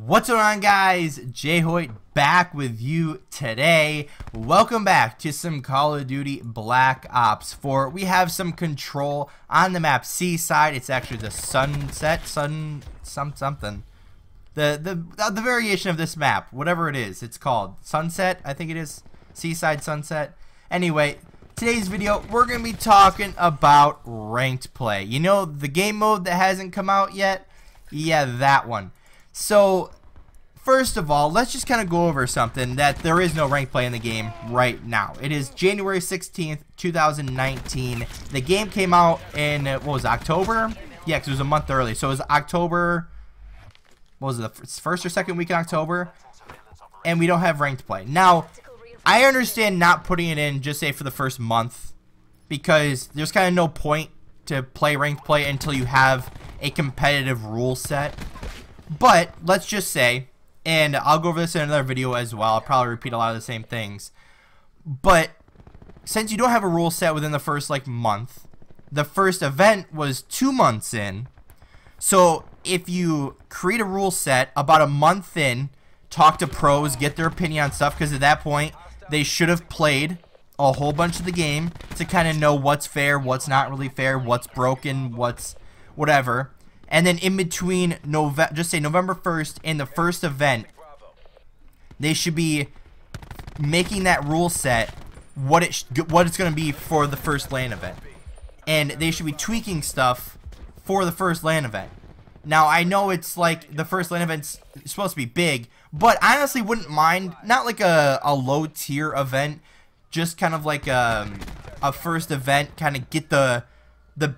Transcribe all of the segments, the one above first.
What's going on, guys? JHoyt back with you today. Welcome back to some Call of Duty Black Ops 4. We have some control on the map Seaside. It's actually the sunset, something. The variation of this map, whatever it is, it's called Sunset. I think it is Seaside Sunset. Anyway, today's video we're gonna be talking about ranked play. You know, the game mode that hasn't come out yet. Yeah, that one. So, first of all, let's just kind of go over something that there is no ranked play in the game right now. It is January 16th, 2019. The game came out in, what was it, October? Yeah, because it was a month early. So it was October, what was it, the first or second week in October? And we don't have ranked play. Now, I understand not putting it in, just say, for the first month, because there's kind of no point to play ranked play until you have a competitive rule set. But let's just say, and I'll go over this in another video as well, I'll probably repeat a lot of the same things, but since you don't have a rule set within the first month, the first event was 2 months in. So if you create a rule set about a month in, talk to pros, get their opinion on stuff, because at that point they should have played a whole bunch of the game to kind of know what's fair, what's not really fair, what's broken, what's whatever. And then in between just say November 1st and the first event, they should be making that rule set what it's going to be for the first LAN event. And they should be tweaking stuff for the first LAN event. Now, I know it's like the first LAN event's supposed to be big, but I honestly wouldn't mind, not like a low tier event, just kind of like a first event, kind of get the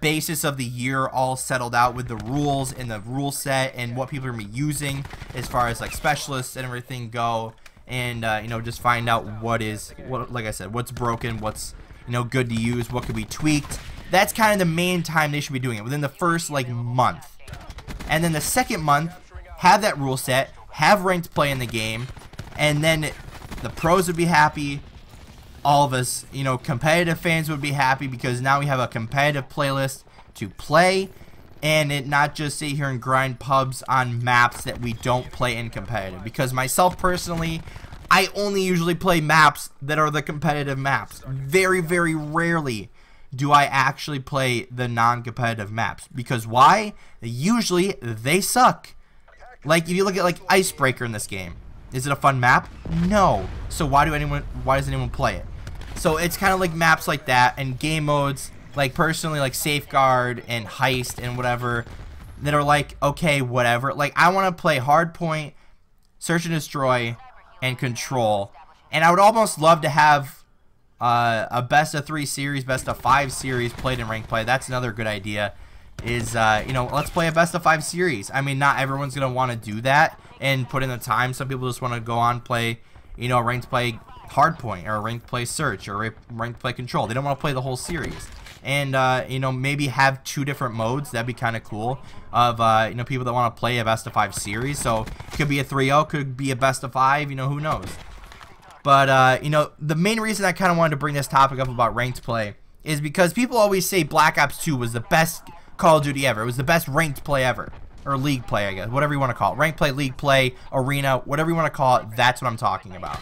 basis of the year all settled out with the rules and the rule set and what people are going to be using as far as like specialists and everything go, and you know, just find out what like I said, what's broken, what's, you know, good to use, what could be tweaked. That's kind of the main time they should be doing it, within the first month. And then the second month, have that rule set, have ranked play in the game, and then the pros would be happy. All of us, you know, competitive fans would be happy, because now we have a competitive playlist to play, and it not just sit here and grind pubs on maps that we don't play in competitive. Because myself personally, I only usually play maps that are the competitive maps. Very, very rarely do I actually play the non-competitive maps. Because why? Usually they suck. Like if you look at like Icebreaker in this game, is it a fun map? No. So why does anyone play it? So it's kind of like maps like that, and game modes, like personally, like Safeguard and Heist and whatever, that are like, okay, whatever. Like, I want to play Hardpoint, Search and Destroy, and Control. And I would almost love to have a best of 3 series, best of 5 series played in ranked play. That's another good idea, is, you know, let's play a best of 5 series. I mean, not everyone's going to want to do that and put in the time. Some people just want to go on, play, you know, ranked play Hardpoint, or ranked play Search, or ranked play Control. They don't want to play the whole series. And you know, maybe have 2 different modes. That'd be kind of cool, of you know, people that want to play a best of 5 series. So it could be a 3-0, could be a best of 5, you know, who knows. But you know, the main reason I kind of wanted to bring this topic up about ranked play is because people always say Black Ops 2 was the best Call of Duty ever. It was the best ranked play ever, or league play, I guess, whatever you want to call it. Ranked play, league play, arena, whatever you want to call it. That's what I'm talking about.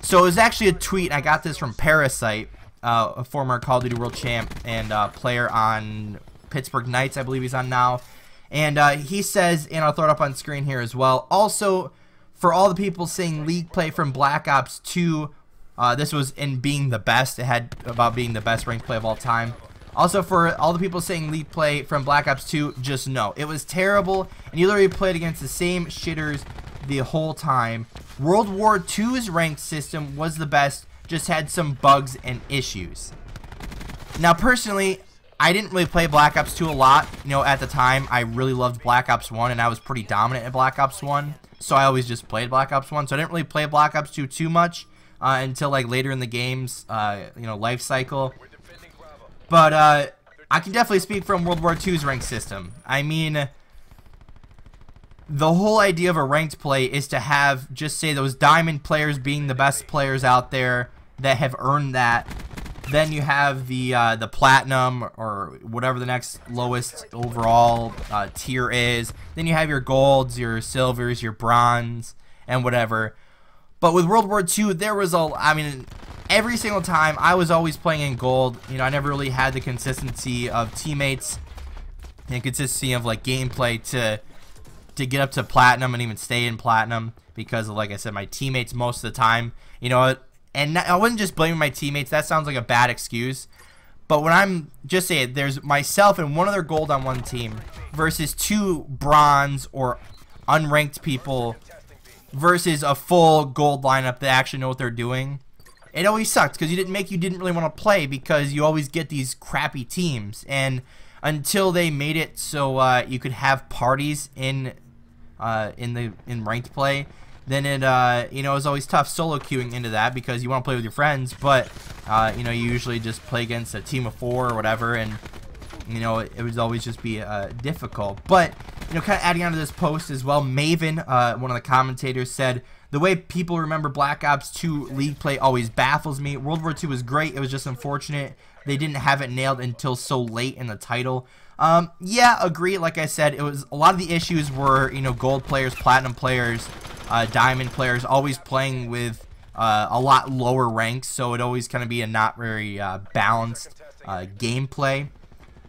So it was actually a tweet. I got this from Parasite, a former Call of Duty World Champ and player on Pittsburgh Knights, I believe he's on now. And he says, and I'll throw it up on screen here as well, also, for all the people saying league play from Black Ops 2, this was in being the best. It had about being the best ranked play of all time. Also, for all the people saying league play from Black Ops 2, just know, it was terrible, and you literally played against the same shitters the whole time. World War II's ranked system was the best, just had some bugs and issues. Now, personally, I didn't really play Black Ops 2 a lot. You know, at the time, I really loved Black Ops 1, and I was pretty dominant at Black Ops 1, so I always just played Black Ops 1. So I didn't really play Black Ops 2 too much until like later in the game's you know, life cycle. But I can definitely speak from World War II's ranked system. I mean, the whole idea of a ranked play is to have, just say, those diamond players being the best players out there that have earned that, Then you have the platinum, or whatever the next lowest overall tier is. Then you have your golds, your silvers, your bronze, and whatever. But with World War II, there was I mean, every single time I was always playing in gold. You know, I never really had the consistency of teammates and consistency of like gameplay to get up to platinum and even stay in platinum, because of, like I said, my teammates most of the time. You know, and I wasn't just blaming my teammates. That sounds like a bad excuse. But when I'm just saying, there's myself and one other gold on one team versus 2 bronze or unranked people versus a full gold lineup that actually know what they're doing, it always sucked, because you didn't really want to play, because you always get these crappy teams. And until they made it so you could have parties in ranked play, then it you know, it was always tough solo queuing into that, because you want to play with your friends, but you know, you usually just play against a team of 4 or whatever, and you know, it would always just be difficult. But you know, kind of adding on to this post as well, Maven, one of the commentators, said, "The way people remember Black Ops 2 League play always baffles me. World War II was great. It was just unfortunate they didn't have it nailed until so late in the title." Yeah, agree. Like I said, it was a lot of the issues were, you know, gold players, platinum players, diamond players always playing with a lot lower ranks, so it always kind of be a not very balanced gameplay.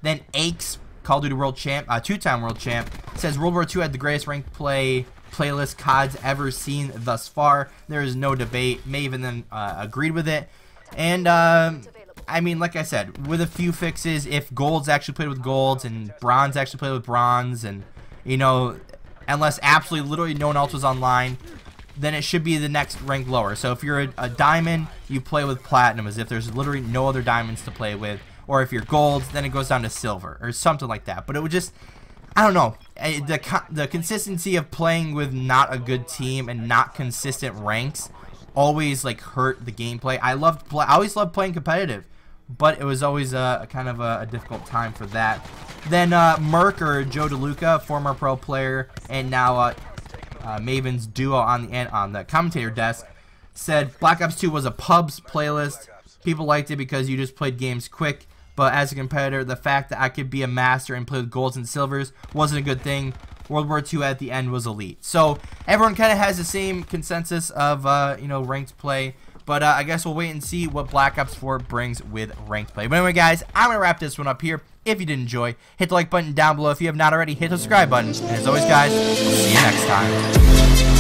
Then Aches, Call of Duty World Champ, 2-time World Champ, says World War II had the greatest ranked playlist COD's ever seen thus far. There is no debate. Maven then agreed with it. And I mean, like I said, with a few fixes, if golds actually played with golds and bronze actually played with bronze, and you know, unless absolutely literally no one else was online, then it should be the next rank lower. So if you're a diamond, you play with platinum as if there's literally no other diamonds to play with. Or if you're golds, then it goes down to silver or something like that. But it would just, I don't know, the consistency of playing with not a good team and not consistent ranks always like hurt the gameplay. I always loved playing competitive, but it was always a kind of a difficult time for that. Then Merc, or Joe DeLuca, former pro player and now Maven's duo on the commentator desk, said Black Ops 2 was a pubs playlist. People liked it because you just played games quick, but as a competitor, the fact that I could be a master and play with golds and silvers wasn't a good thing. World War II at the end was elite. So everyone kind of has the same consensus of you know, ranked play. But I guess we'll wait and see what Black Ops 4 brings with ranked play. But anyway, guys, I'm going to wrap this one up here. If you did enjoy, hit the like button down below. If you have not already, hit the subscribe button. And as always, guys, we'll see you next time.